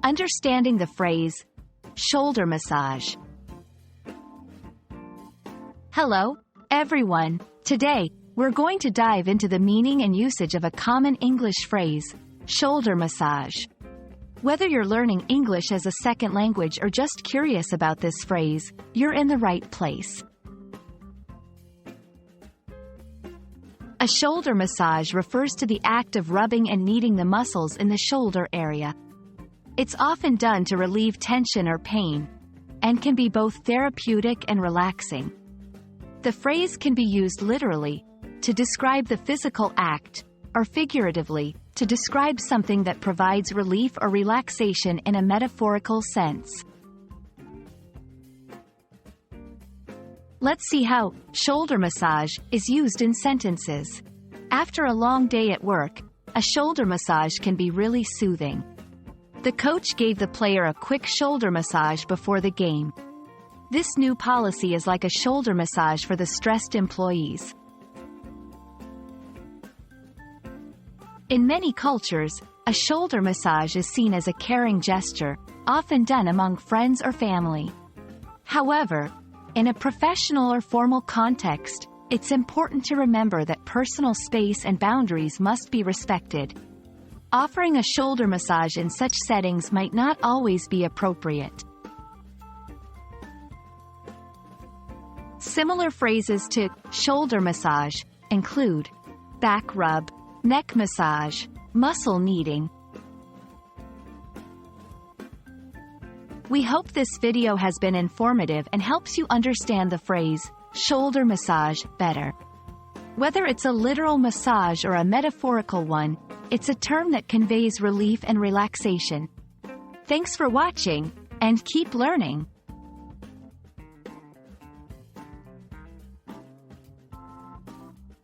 Understanding the phrase, shoulder massage. Hello, everyone. Today, we're going to dive into the meaning and usage of a common English phrase, shoulder massage. Whether you're learning English as a second language or just curious about this phrase, you're in the right place. A shoulder massage refers to the act of rubbing and kneading the muscles in the shoulder area. It's often done to relieve tension or pain, and can be both therapeutic and relaxing. The phrase can be used literally, to describe the physical act, or figuratively, to describe something that provides relief or relaxation in a metaphorical sense. Let's see how shoulder massage is used in sentences. After a long day at work, a shoulder massage can be really soothing. The coach gave the player a quick shoulder massage before the game. This new policy is like a shoulder massage for the stressed employees. In many cultures, a shoulder massage is seen as a caring gesture, often done among friends or family. However, in a professional or formal context, it's important to remember that personal space and boundaries must be respected. Offering a shoulder massage in such settings might not always be appropriate. Similar phrases to shoulder massage include back rub, neck massage, muscle kneading. We hope this video has been informative and helps you understand the phrase shoulder massage better. Whether it's a literal massage or a metaphorical one, it's a term that conveys relief and relaxation. Thanks for watching, and keep learning.